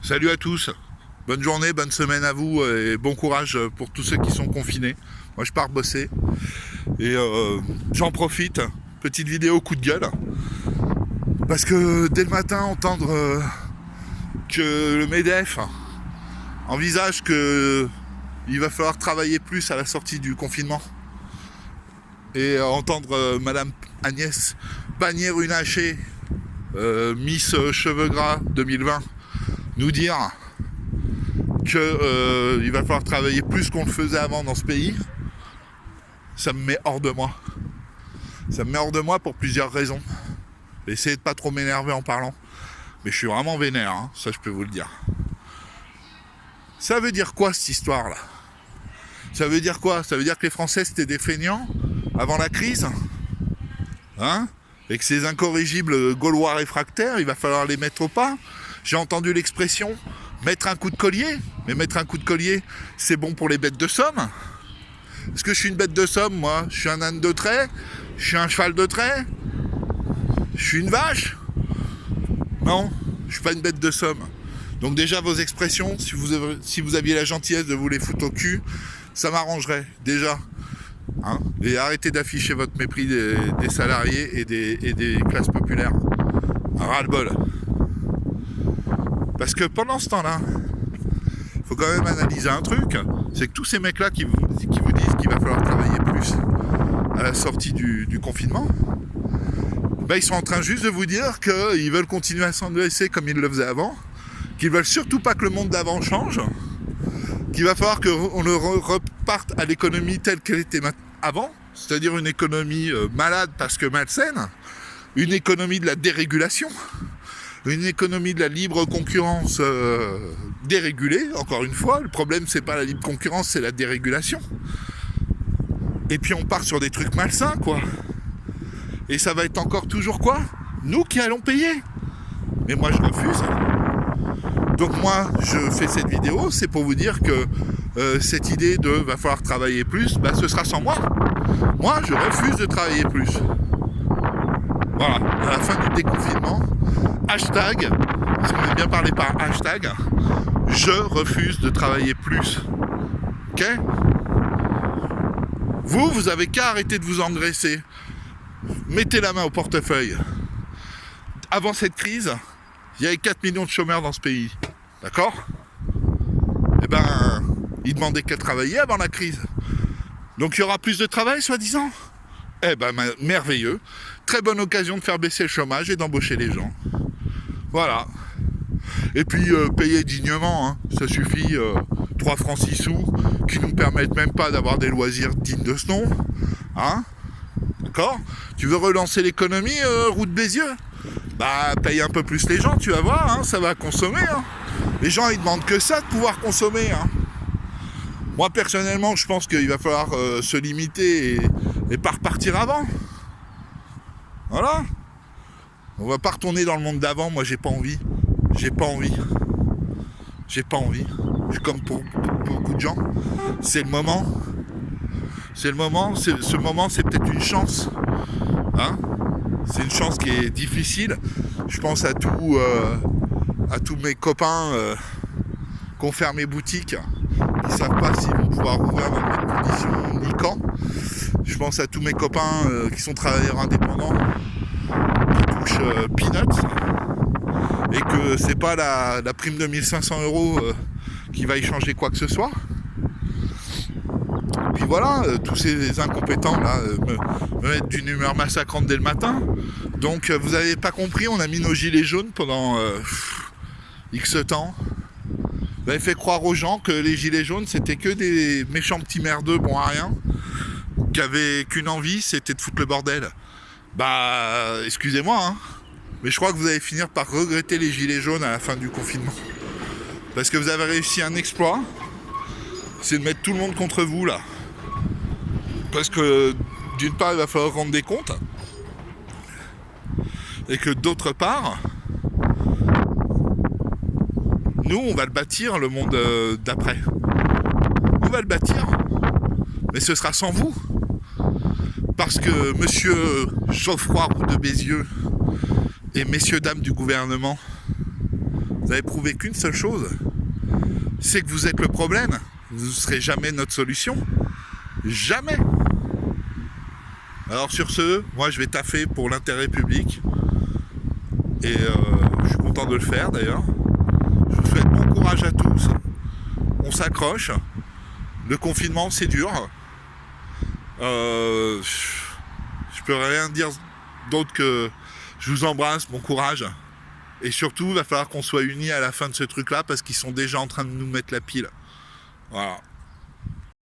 Salut à tous, bonne journée, bonne semaine à vous et bon courage pour tous ceux qui sont confinés. Moi je pars bosser et j'en profite, petite vidéo coup de gueule, parce que dès le matin entendre que le MEDEF envisage que il va falloir travailler plus à la sortie du confinement et entendre Madame Agnès Pannier-Runacher, Miss Cheveux Gras 2020, nous dire qu'il va falloir travailler plus qu'on le faisait avant dans ce pays, ça me met hors de moi. Ça me met hors de moi pour plusieurs raisons. Essayez de pas trop m'énerver en parlant, mais je suis vraiment vénère, hein, ça je peux vous le dire. Ça veut dire quoi cette histoire-là? Ça veut dire quoi? Ça veut dire que les Français c'était des feignants avant la crise, hein? Et que ces incorrigibles Gaulois réfractaires, il va falloir les mettre au pas. J'ai entendu l'expression mettre un coup de collier, mais mettre un coup de collier, c'est bon pour les bêtes de somme. Est-ce que je suis une bête de somme, moi? Je suis un âne de trait? Je suis un cheval de trait? Je suis une vache? Non, je suis pas une bête de somme. Donc déjà vos expressions, si vous aviez la gentillesse de vous les foutre au cul, ça m'arrangerait, déjà. Hein, et arrêtez d'afficher votre mépris des salariés et des classes populaires. Un ras-le-bol. Parce que pendant ce temps-là, il faut quand même analyser un truc, c'est que tous ces mecs-là qui vous disent qu'il va falloir travailler plus à la sortie du confinement, ben ils sont en train juste de vous dire qu'ils veulent continuer à s'engraisser comme ils le faisaient avant, qu'ils veulent surtout pas que le monde d'avant change, qu'il va falloir qu'on reparte à l'économie telle qu'elle était avant, c'est-à-dire une économie malade parce que malsaine, une économie de la dérégulation, une économie de la libre concurrence dérégulée, encore une fois. Le problème, c'est pas la libre concurrence, c'est la dérégulation. Et puis on part sur des trucs malsains, quoi. Et ça va être encore toujours quoi? Nous qui allons payer. Mais moi, je refuse. Donc moi, je fais cette vidéo, c'est pour vous dire que cette idée de va falloir travailler plus, bah, ce sera sans moi. Moi, je refuse de travailler plus. Voilà, à la fin du déconfinement, hashtag, parce qu'on aime bien parler par hashtag, je refuse de travailler plus. Ok? Vous avez qu'à arrêter de vous engraisser. Mettez la main au portefeuille. Avant cette crise, il y avait 4 millions de chômeurs dans ce pays. D'accord? Eh ben, ils demandaient qu'à travailler avant la crise. Donc il y aura plus de travail, soi-disant? Eh ben, merveilleux. Très bonne occasion de faire baisser le chômage et d'embaucher les gens. Voilà. Et puis, payer dignement, hein. Ça suffit. 3 francs 6 sous, qui nous permettent même pas d'avoir des loisirs dignes de ce nom. Hein? D'accord? Tu veux relancer l'économie, roue de Bézieux? Bah, paye un peu plus les gens, tu vas voir, hein, ça va consommer. Hein. Les gens, ils demandent que ça, de pouvoir consommer. Hein. Moi, personnellement, je pense qu'il va falloir se limiter et pas repartir avant. Voilà. On va pas retourner dans le monde d'avant, moi, j'ai pas envie. J'ai pas envie. J'ai pas envie. Comme pour beaucoup de gens. C'est le moment. C'est le moment. Ce moment, c'est peut-être une chance. Hein? C'est une chance qui est difficile. Je pense à tous mes copains qui ont fermé boutique, qui ne savent pas s'ils vont pouvoir ouvrir dans de bonnes conditions ni quand. Je pense à tous mes copains qui sont travailleurs indépendants, qui touchent peanuts, et que c'est pas la prime de 1500 € qui va y changer quoi que ce soit. Puis voilà, tous ces incompétents là me mettent d'une humeur massacrante dès le matin. Donc vous avez pas compris, on a mis nos gilets jaunes pendant X temps. Vous avez fait croire aux gens que les gilets jaunes c'était que des méchants petits merdeux bons à rien, qui avaient qu'une envie, c'était de foutre le bordel. Bah excusez-moi, hein, mais je crois que vous allez finir par regretter les gilets jaunes à la fin du confinement. Parce que vous avez réussi un exploit, c'est de mettre tout le monde contre vous là. Parce que d'une part il va falloir rendre des comptes, et que d'autre part, nous on va le bâtir, le monde d'après. On va le bâtir, mais ce sera sans vous. Parce que monsieur Geoffroy Roux de Bézieux et messieurs dames du gouvernement, vous avez prouvé qu'une seule chose, c'est que vous êtes le problème. Vous ne serez jamais notre solution. Jamais. Alors sur ce, moi je vais taffer pour l'intérêt public. Et je suis content de le faire d'ailleurs. Je vous souhaite bon courage à tous. On s'accroche. Le confinement c'est dur. Je peux rien dire d'autre que je vous embrasse, bon courage. Et surtout, il va falloir qu'on soit unis à la fin de ce truc-là parce qu'ils sont déjà en train de nous mettre la pile. Voilà.